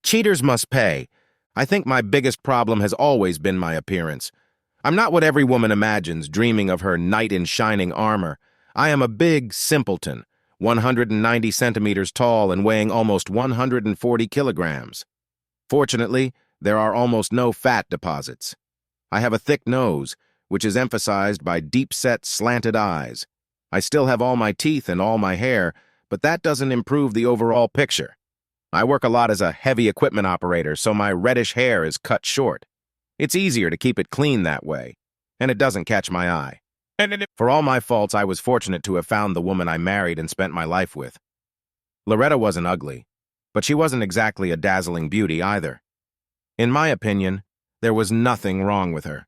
Cheaters must pay. I think my biggest problem has always been my appearance. I'm not what every woman imagines, dreaming of her knight in shining armor. I am a big simpleton, 190 centimeters tall and weighing almost 140 kilograms. Fortunately, there are almost no fat deposits. I have a thick nose, which is emphasized by deep-set, slanted eyes. I still have all my teeth and all my hair, but that doesn't improve the overall picture. I work a lot as a heavy equipment operator, so my reddish hair is cut short. It's easier to keep it clean that way, and it doesn't catch my eye. For all my faults, I was fortunate to have found the woman I married and spent my life with. Loretta wasn't ugly, but she wasn't exactly a dazzling beauty either. In my opinion, there was nothing wrong with her.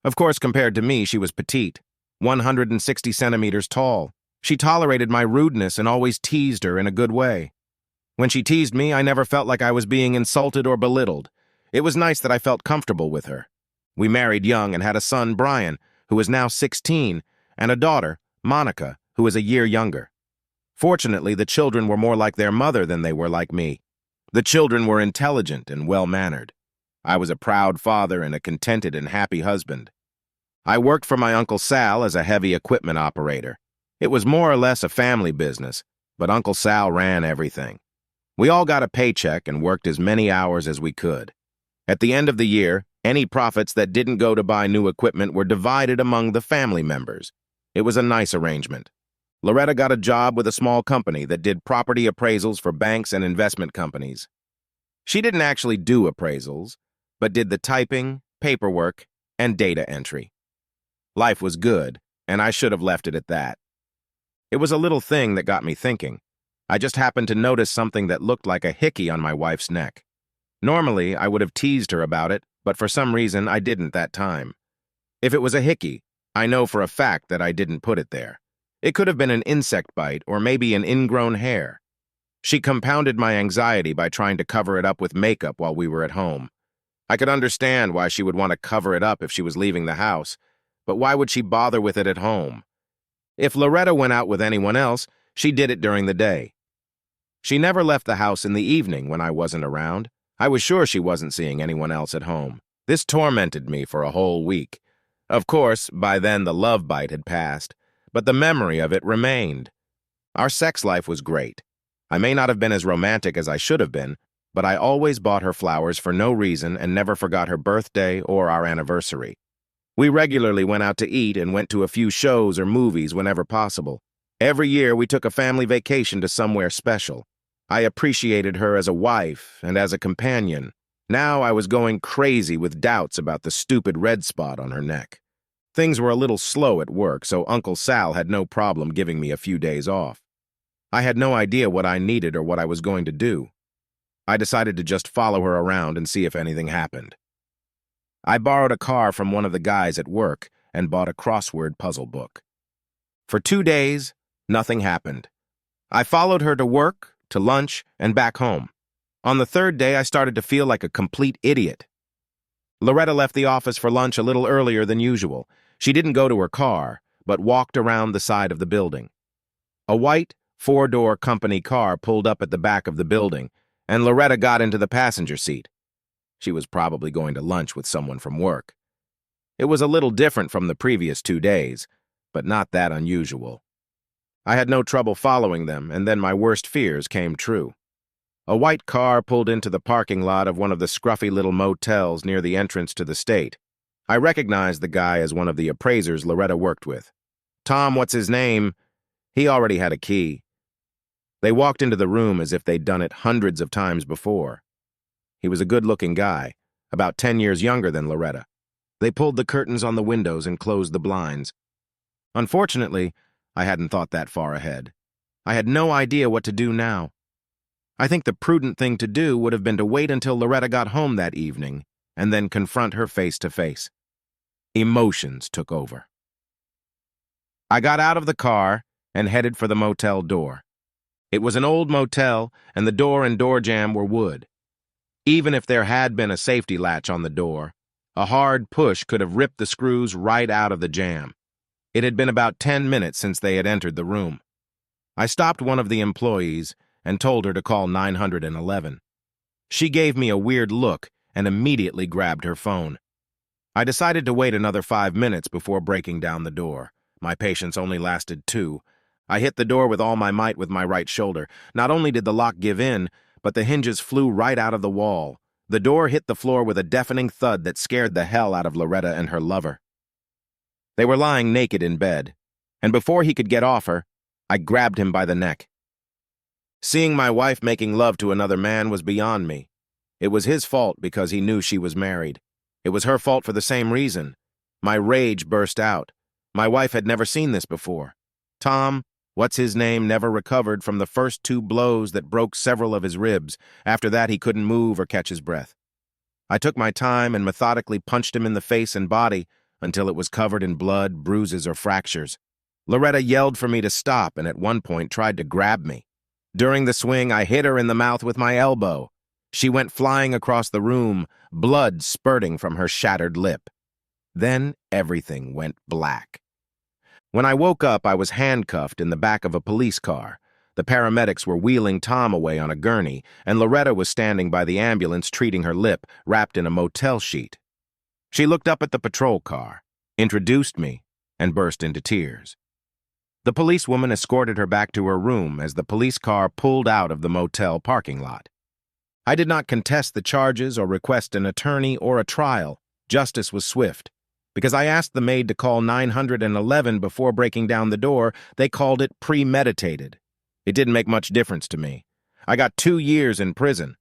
Of course, compared to me, she was petite, 160 centimeters tall. She tolerated my rudeness and always teased her in a good way. When she teased me, I never felt like I was being insulted or belittled. It was nice that I felt comfortable with her. We married young and had a son, Brian, who is now 16, and a daughter, Monica, who is a year younger. Fortunately, the children were more like their mother than they were like me. The children were intelligent and well-mannered. I was a proud father and a contented and happy husband. I worked for my Uncle Sal as a heavy equipment operator. It was more or less a family business, but Uncle Sal ran everything. We all got a paycheck and worked as many hours as we could. At the end of the year, any profits that didn't go to buy new equipment were divided among the family members. It was a nice arrangement. Loretta got a job with a small company that did property appraisals for banks and investment companies. She didn't actually do appraisals, but did the typing, paperwork, and data entry. Life was good, and I should have left it at that. It was a little thing that got me thinking. I just happened to notice something that looked like a hickey on my wife's neck. Normally, I would have teased her about it, but for some reason, I didn't that time. If it was a hickey, I know for a fact that I didn't put it there. It could have been an insect bite or maybe an ingrown hair. She compounded my anxiety by trying to cover it up with makeup while we were at home. I could understand why she would want to cover it up if she was leaving the house, but why would she bother with it at home? If Loretta went out with anyone else, she did it during the day. She never left the house in the evening when I wasn't around. I was sure she wasn't seeing anyone else at home. This tormented me for a whole week. Of course, by then the love bite had passed, but the memory of it remained. Our sex life was great. I may not have been as romantic as I should have been, but I always bought her flowers for no reason and never forgot her birthday or our anniversary. We regularly went out to eat and went to a few shows or movies whenever possible. Every year we took a family vacation to somewhere special. I appreciated her as a wife and as a companion. Now I was going crazy with doubts about the stupid red spot on her neck. Things were a little slow at work, so Uncle Sal had no problem giving me a few days off. I had no idea what I needed or what I was going to do. I decided to just follow her around and see if anything happened. I borrowed a car from one of the guys at work and bought a crossword puzzle book. For 2 days, nothing happened. I followed her to work, to lunch, and back home. On the 3rd day, I started to feel like a complete idiot. Loretta left the office for lunch a little earlier than usual. She didn't go to her car, but walked around the side of the building. A white, 4-door company car pulled up at the back of the building, and Loretta got into the passenger seat. She was probably going to lunch with someone from work. It was a little different from the previous 2 days, but not that unusual. I had no trouble following them, and then my worst fears came true. A white car pulled into the parking lot of one of the scruffy little motels near the entrance to the state. I recognized the guy as one of the appraisers Loretta worked with. Tom, what's his name? He already had a key. They walked into the room as if they'd done it hundreds of times before. He was a good-looking guy, about 10 years younger than Loretta. They pulled the curtains on the windows and closed the blinds. Unfortunately, I hadn't thought that far ahead. I had no idea what to do now. I think the prudent thing to do would have been to wait until Loretta got home that evening and then confront her face to face. Emotions took over. I got out of the car and headed for the motel door. It was an old motel, and the door and door jamb were wood. Even if there had been a safety latch on the door, a hard push could have ripped the screws right out of the jamb. It had been about 10 minutes since they had entered the room. I stopped one of the employees and told her to call 911. She gave me a weird look and immediately grabbed her phone. I decided to wait another 5 minutes before breaking down the door. My patience only lasted 2. I hit the door with all my might with my right shoulder. Not only did the lock give in, but the hinges flew right out of the wall. The door hit the floor with a deafening thud that scared the hell out of Loretta and her lover. They were lying naked in bed, and before he could get off her, I grabbed him by the neck. Seeing my wife making love to another man was beyond me. It was his fault because he knew she was married. It was her fault for the same reason. My rage burst out. My wife had never seen this before. Tom, what's his name, never recovered from the first 2 blows that broke several of his ribs. After that, he couldn't move or catch his breath. I took my time and methodically punched him in the face and body until it was covered in blood, bruises, or fractures. Loretta yelled for me to stop and at one point tried to grab me. During the swing, I hit her in the mouth with my elbow. She went flying across the room, blood spurting from her shattered lip. Then everything went black. When I woke up, I was handcuffed in the back of a police car. The paramedics were wheeling Tom away on a gurney, and Loretta was standing by the ambulance treating her lip, wrapped in a motel sheet. She looked up at the patrol car, introduced me, and burst into tears. The policewoman escorted her back to her room as the police car pulled out of the motel parking lot. I did not contest the charges or request an attorney or a trial. Justice was swift. Because I asked the maid to call 911 before breaking down the door, they called it premeditated. It didn't make much difference to me. I got 2 years in prison.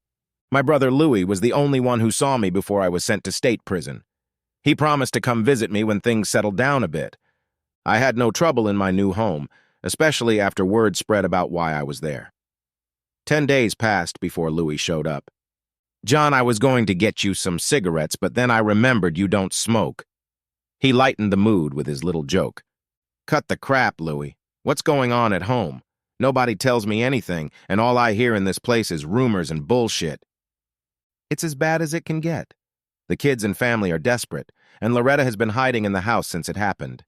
My brother Louis was the only one who saw me before I was sent to state prison. He promised to come visit me when things settled down a bit. I had no trouble in my new home, especially after word spread about why I was there. 10 days passed before Louis showed up. "John, I was going to get you some cigarettes, but then I remembered you don't smoke." He lightened the mood with his little joke. "Cut the crap, Louis. What's going on at home? Nobody tells me anything, and all I hear in this place is rumors and bullshit." "It's as bad as it can get. The kids and family are desperate, and Loretta has been hiding in the house since it happened.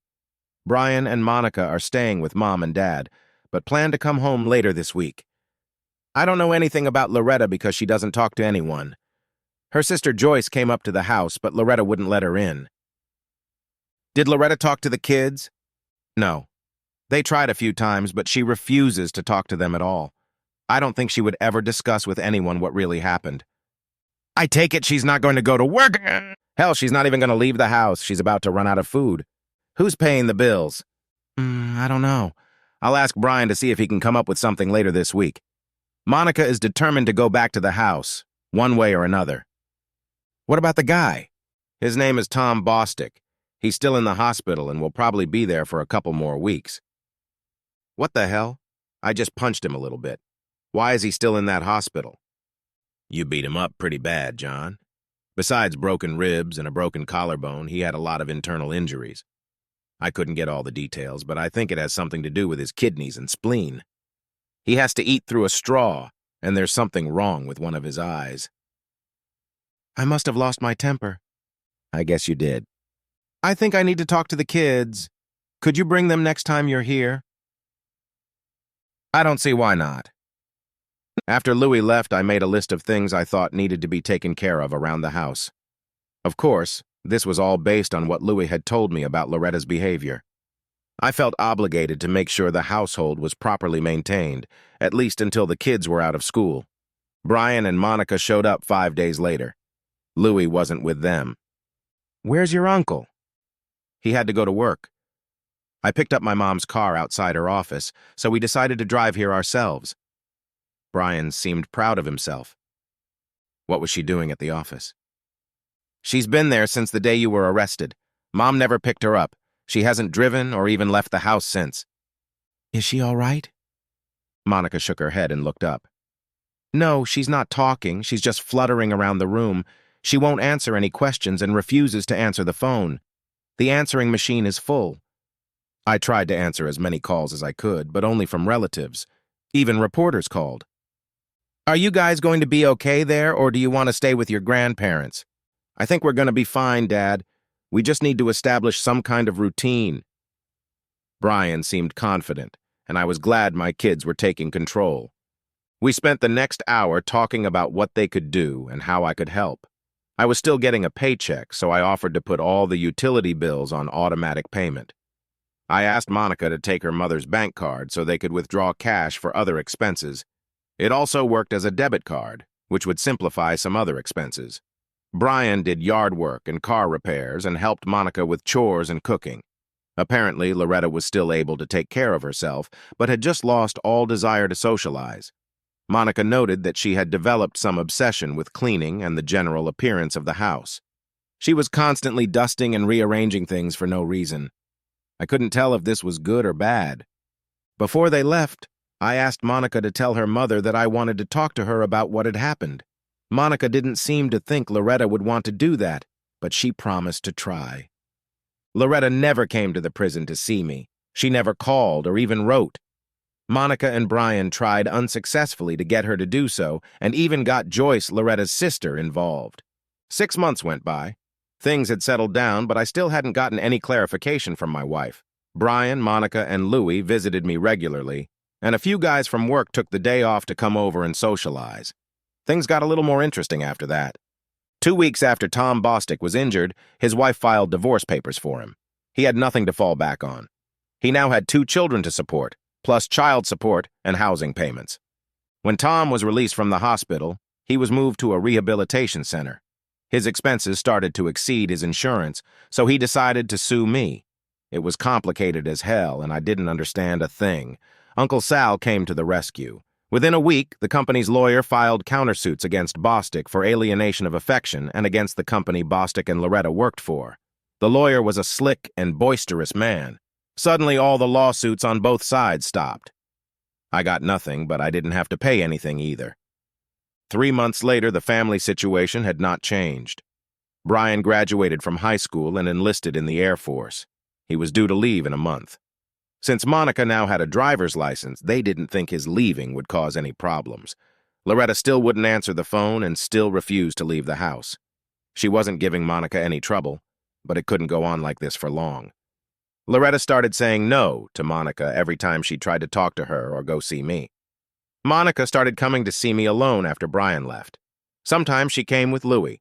Brian and Monica are staying with Mom and Dad, but plan to come home later this week. I don't know anything about Loretta because she doesn't talk to anyone. Her sister Joyce came up to the house, but Loretta wouldn't let her in." "Did Loretta talk to the kids?" "No. They tried a few times, but she refuses to talk to them at all. I don't think she would ever discuss with anyone what really happened." "I take it she's not going to go to work?" "Hell, she's not even going to leave the house. She's about to run out of food. Who's paying the bills?" I don't know. I'll ask Brian to see if he can come up with something later this week. Monica is determined to go back to the house, one way or another." "What about the guy?" "His name is Tom Bostick. He's still in the hospital and will probably be there for a couple more weeks." "What the hell? I just punched him a little bit. Why is he still in that hospital?" "You beat him up pretty bad, John. Besides broken ribs and a broken collarbone, he had a lot of internal injuries. I couldn't get all the details, but I think it has something to do with his kidneys and spleen. He has to eat through a straw, and there's something wrong with one of his eyes." "I must have lost my temper." "I guess you did. I think I need to talk to the kids. Could you bring them next time you're here?" "I don't see why not." After Louis left, I made a list of things I thought needed to be taken care of around the house. Of course, this was all based on what Louis had told me about Loretta's behavior. I felt obligated to make sure the household was properly maintained, at least until the kids were out of school. Brian and Monica showed up 5 days later. Louis wasn't with them. "Where's your uncle?" "He had to go to work." I picked up my mom's car outside her office, so we decided to drive here ourselves. Brian seemed proud of himself. "What was she doing at the office?" "She's been there since the day you were arrested. Mom never picked her up. She hasn't driven or even left the house since." "Is she all right?" Monica shook her head and looked up. "No, she's not talking. She's just fluttering around the room. She won't answer any questions and refuses to answer the phone. The answering machine is full." I tried to answer as many calls as I could, but only from relatives. Even reporters called. "Are you guys going to be okay there, or do you want to stay with your grandparents?" "I think we're going to be fine, Dad. We just need to establish some kind of routine." Brian seemed confident, and I was glad my kids were taking control. We spent the next hour talking about what they could do and how I could help. I was still getting a paycheck, so I offered to put all the utility bills on automatic payment. I asked Monica to take her mother's bank card so they could withdraw cash for other expenses. It also worked as a debit card, which would simplify some other expenses. Brian did yard work and car repairs and helped Monica with chores and cooking. Apparently, Loretta was still able to take care of herself, but had just lost all desire to socialize. Monica noted that she had developed some obsession with cleaning and the general appearance of the house. She was constantly dusting and rearranging things for no reason. I couldn't tell if this was good or bad. Before they left, I asked Monica to tell her mother that I wanted to talk to her about what had happened. Monica didn't seem to think Loretta would want to do that, but she promised to try. Loretta never came to the prison to see me. She never called or even wrote. Monica and Brian tried unsuccessfully to get her to do so, and even got Joyce, Loretta's sister, involved. 6 months went by. Things had settled down, but I still hadn't gotten any clarification from my wife. Brian, Monica, and Louie visited me regularly, and a few guys from work took the day off to come over and socialize. Things got a little more interesting after that. 2 weeks after Tom Bostic was injured, his wife filed divorce papers for him. He had nothing to fall back on. He now had 2 children to support, plus child support and housing payments. When Tom was released from the hospital, he was moved to a rehabilitation center. His expenses started to exceed his insurance, so he decided to sue me. It was complicated as hell, and I didn't understand a thing. Uncle Sal came to the rescue. Within a week, the company's lawyer filed countersuits against Bostic for alienation of affection and against the company Bostic and Loretta worked for. The lawyer was a slick and boisterous man. Suddenly, all the lawsuits on both sides stopped. I got nothing, but I didn't have to pay anything either. 3 months later, the family situation had not changed. Brian graduated from high school and enlisted in the Air Force. He was due to leave in a month. Since Monica now had a driver's license, they didn't think his leaving would cause any problems. Loretta still wouldn't answer the phone and still refused to leave the house. She wasn't giving Monica any trouble, but it couldn't go on like this for long. Loretta started saying no to Monica every time she tried to talk to her or go see me. Monica started coming to see me alone after Brian left. Sometimes she came with Louie.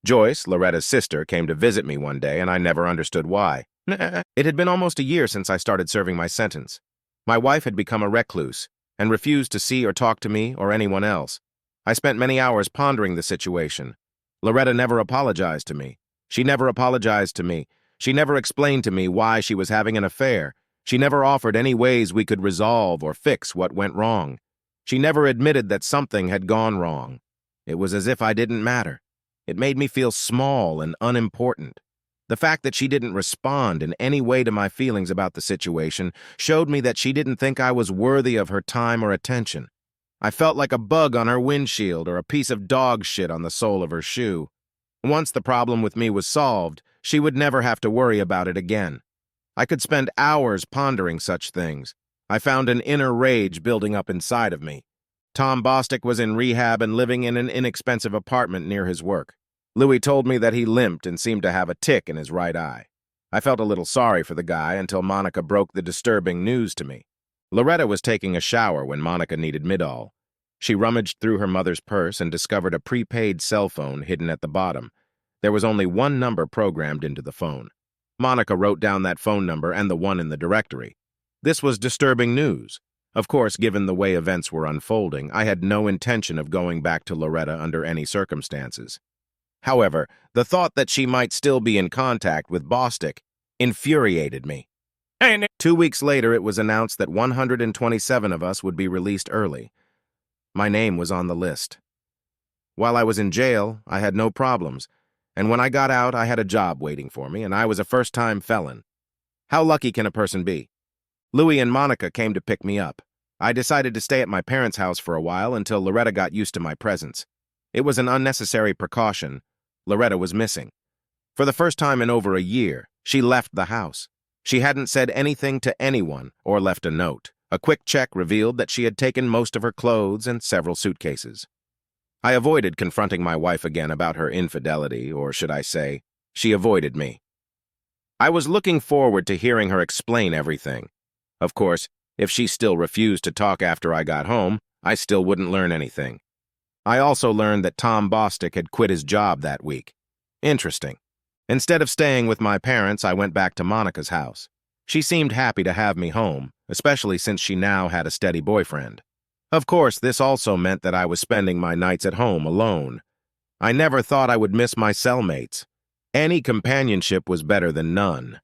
Joyce, Loretta's sister, came to visit me one day, and I never understood why. It had been almost a year since I started serving my sentence. My wife had become a recluse and refused to see or talk to me or anyone else. I spent many hours pondering the situation. Loretta never apologized to me. She never apologized to me. She never explained to me why she was having an affair. She never offered any ways we could resolve or fix what went wrong. She never admitted that something had gone wrong. It was as if I didn't matter. It made me feel small and unimportant. The fact that she didn't respond in any way to my feelings about the situation showed me that she didn't think I was worthy of her time or attention. I felt like a bug on her windshield or a piece of dog shit on the sole of her shoe. Once the problem with me was solved, she would never have to worry about it again. I could spend hours pondering such things. I found an inner rage building up inside of me. Tom Bostic was in rehab and living in an inexpensive apartment near his work. Louis told me that he limped and seemed to have a tick in his right eye. I felt a little sorry for the guy until Monica broke the disturbing news to me. Loretta was taking a shower when Monica needed Midol. She rummaged through her mother's purse and discovered a prepaid cell phone hidden at the bottom. There was only one number programmed into the phone. Monica wrote down that phone number and the one in the directory. This was disturbing news. Of course, given the way events were unfolding, I had no intention of going back to Loretta under any circumstances. However, the thought that she might still be in contact with Bostic infuriated me. 2 weeks later, it was announced that 127 of us would be released early. My name was on the list. While I was in jail, I had no problems, and when I got out, I had a job waiting for me, and I was a first-time felon. How lucky can a person be? Louie and Monica came to pick me up. I decided to stay at my parents' house for a while until Loretta got used to my presence. It was an unnecessary precaution. Loretta was missing. For the first time in over a year, she left the house. She hadn't said anything to anyone or left a note. A quick check revealed that she had taken most of her clothes and several suitcases. I avoided confronting my wife again about her infidelity, or should I say, she avoided me. I was looking forward to hearing her explain everything. Of course, if she still refused to talk after I got home, I still wouldn't learn anything. I also learned that Tom Bostick had quit his job that week. Interesting. Instead of staying with my parents, I went back to Monica's house. She seemed happy to have me home, especially since she now had a steady boyfriend. Of course, this also meant that I was spending my nights at home alone. I never thought I would miss my cellmates. Any companionship was better than none.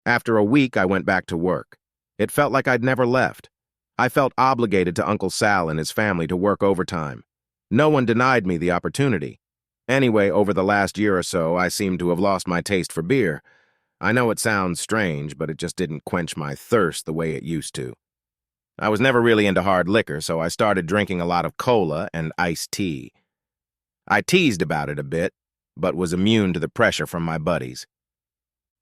After a week, I went back to work. It felt like I'd never left. I felt obligated to Uncle Sal and his family to work overtime. No one denied me the opportunity. Anyway, over the last year or so, I seem to have lost my taste for beer. I know it sounds strange, but it just didn't quench my thirst the way it used to. I was never really into hard liquor, so I started drinking a lot of cola and iced tea. I teased about it a bit, but was immune to the pressure from my buddies.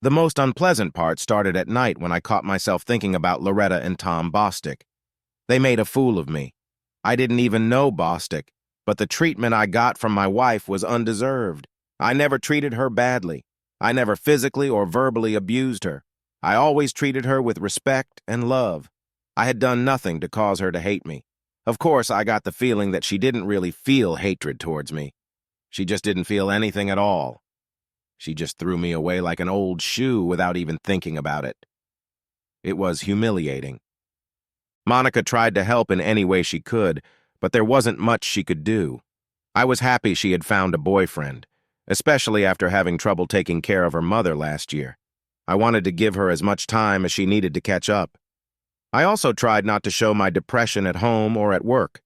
The most unpleasant part started at night when I caught myself thinking about Loretta and Tom Bostick. They made a fool of me. I didn't even know Bostick, but the treatment I got from my wife was undeserved. I never treated her badly. I never physically or verbally abused her. I always treated her with respect and love. I had done nothing to cause her to hate me. Of course, I got the feeling that she didn't really feel hatred towards me. She just didn't feel anything at all. She just threw me away like an old shoe without even thinking about it. It was humiliating. Monica tried to help in any way she could, but there wasn't much she could do. I was happy she had found a boyfriend, especially after having trouble taking care of her mother last year. I wanted to give her as much time as she needed to catch up. I also tried not to show my depression at home or at work.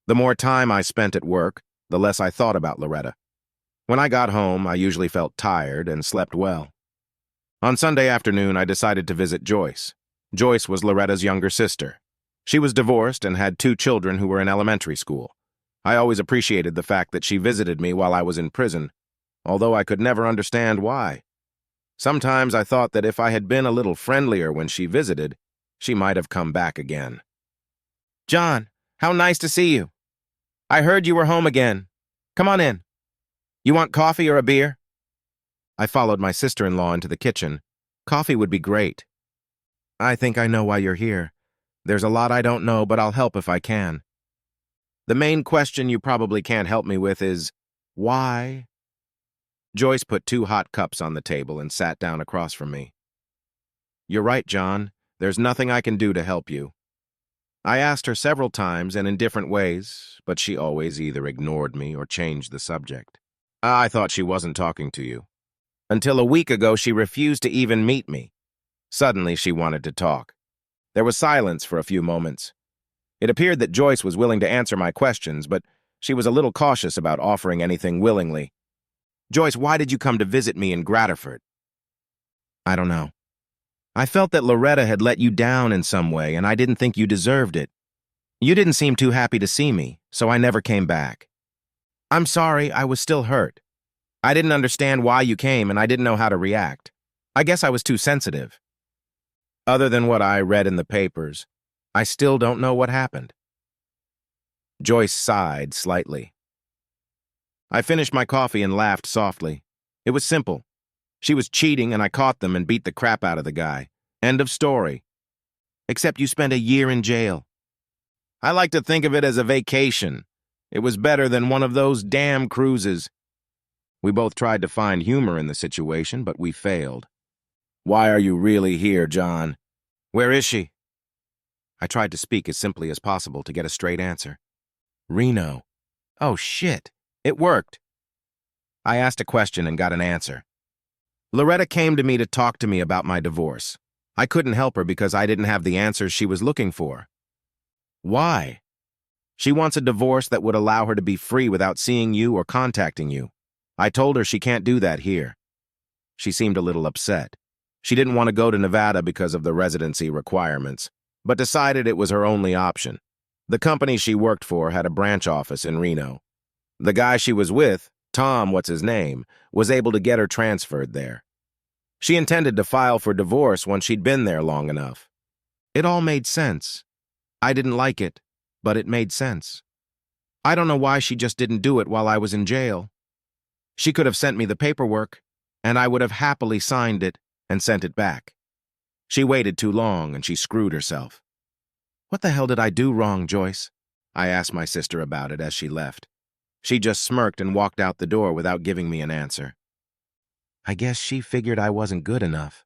The more time I spent at work, the less I thought about Loretta. When I got home, I usually felt tired and slept well. On Sunday afternoon, I decided to visit Joyce. Joyce was Loretta's younger sister. She was divorced and had 2 children who were in elementary school. I always appreciated the fact that she visited me while I was in prison, although I could never understand why. Sometimes I thought that if I had been a little friendlier when she visited, she might have come back again. "John, how nice to see you. I heard you were home again. Come on in. You want coffee or a beer?" I followed my sister-in-law into the kitchen. "Coffee would be great." "I think I know why you're here. There's a lot I don't know, but I'll help if I can. The main question you probably can't help me with is, why?" Joyce put 2 hot cups on the table and sat down across from me. "You're right, John. There's nothing I can do to help you." I asked her several times and in different ways, but she always either ignored me or changed the subject. I thought she wasn't talking to you. Until a week ago, she refused to even meet me. Suddenly, she wanted to talk. There was silence for a few moments. It appeared that Joyce was willing to answer my questions, but she was a little cautious about offering anything willingly. "Joyce, why did you come to visit me in Graterford?" "I don't know. I felt that Loretta had let you down in some way, and I didn't think you deserved it. You didn't seem too happy to see me, so I never came back." "I'm sorry, I was still hurt. I didn't understand why you came, and I didn't know how to react. I guess I was too sensitive. Other than what I read in the papers, I still don't know what happened." Joyce sighed slightly. I finished my coffee and laughed softly. It was simple. She was cheating, and I caught them and beat the crap out of the guy. End of story. Except you spent a year in jail. I like to think of it as a vacation. It was better than one of those damn cruises. We both tried to find humor in the situation, but we failed. "Why are you really here, John? Where is she?" I tried to speak as simply as possible to get a straight answer. "Reno." "Oh, shit. It worked." I asked a question and got an answer. Loretta came to me to talk to me about my divorce. I couldn't help her because I didn't have the answers she was looking for. "Why?" "She wants a divorce that would allow her to be free without seeing you or contacting you. I told her she can't do that here." She seemed a little upset. She didn't want to go to Nevada because of the residency requirements, but decided it was her only option. The company she worked for had a branch office in Reno. The guy she was with, Tom, what's his name, was able to get her transferred there. She intended to file for divorce once she'd been there long enough. It all made sense. I didn't like it, but it made sense. I don't know why she just didn't do it while I was in jail. She could have sent me the paperwork, and I would have happily signed it and sent it back. She waited too long, and she screwed herself. What the hell did I do wrong, Joyce? I asked my sister about it as she left. She just smirked and walked out the door without giving me an answer. I guess she figured I wasn't good enough.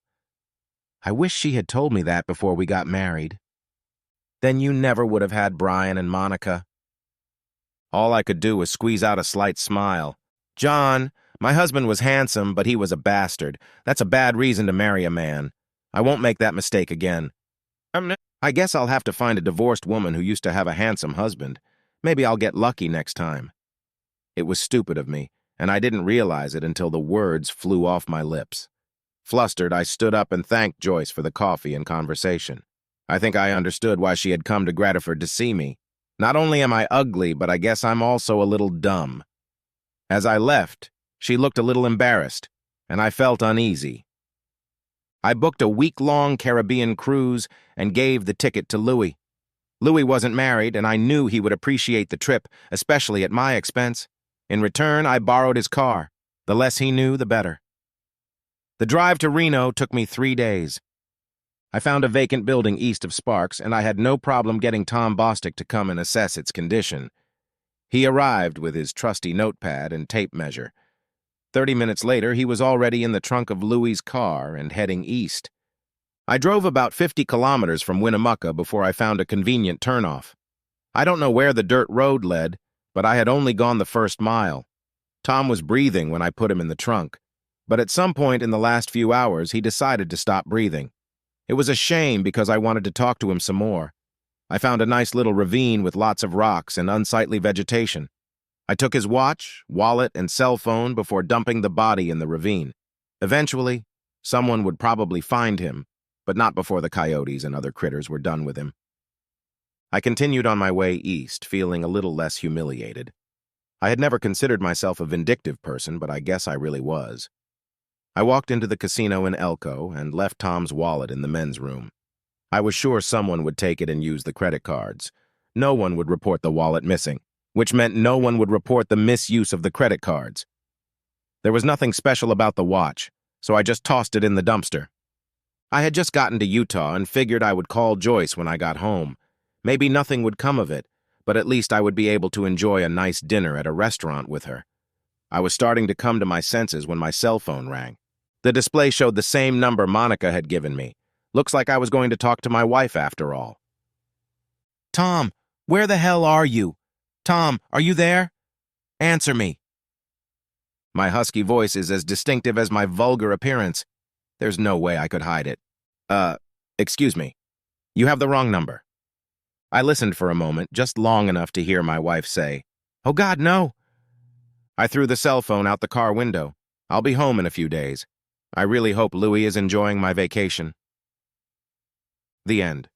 I wish she had told me that before we got married. Then you never would have had Brian and Monica. All I could do was squeeze out a slight smile. John, my husband was handsome, but he was a bastard. That's a bad reason to marry a man. I won't make that mistake again. I guess I'll have to find a divorced woman who used to have a handsome husband. Maybe I'll get lucky next time. It was stupid of me, and I didn't realize it until the words flew off my lips. Flustered, I stood up and thanked Joyce for the coffee and conversation. I think I understood why she had come to Grettiford to see me. Not only am I ugly, but I guess I'm also a little dumb. As I left, she looked a little embarrassed, and I felt uneasy. I booked a week-long Caribbean cruise and gave the ticket to Louis. Louis wasn't married, and I knew he would appreciate the trip, especially at my expense. In return, I borrowed his car. The less he knew, the better. The drive to Reno took me 3 days. I found a vacant building east of Sparks, and I had no problem getting Tom Bostick to come and assess its condition. He arrived with his trusty notepad and tape measure. 30 minutes later, he was already in the trunk of Louis's car and heading east. I drove about 50 kilometers from Winnemucca before I found a convenient turnoff. I don't know where the dirt road led, but I had only gone the first mile. Tom was breathing when I put him in the trunk, but at some point in the last few hours, he decided to stop breathing. It was a shame because I wanted to talk to him some more. I found a nice little ravine with lots of rocks and unsightly vegetation. I took his watch, wallet, and cell phone before dumping the body in the ravine. Eventually, someone would probably find him, but not before the coyotes and other critters were done with him. I continued on my way east, feeling a little less humiliated. I had never considered myself a vindictive person, but I guess I really was. I walked into the casino in Elko and left Tom's wallet in the men's room. I was sure someone would take it and use the credit cards. No one would report the wallet missing, which meant no one would report the misuse of the credit cards. There was nothing special about the watch, so I just tossed it in the dumpster. I had just gotten to Utah and figured I would call Joyce when I got home. Maybe nothing would come of it, but at least I would be able to enjoy a nice dinner at a restaurant with her. I was starting to come to my senses when my cell phone rang. The display showed the same number Monica had given me. Looks like I was going to talk to my wife after all. Tom, where the hell are you? Tom, are you there? Answer me. My husky voice is as distinctive as my vulgar appearance. There's no way I could hide it. Excuse me. You have the wrong number. I listened for a moment, just long enough to hear my wife say, "Oh God, no." I threw the cell phone out the car window. I'll be home in a few days. I really hope Louis is enjoying my vacation. The end.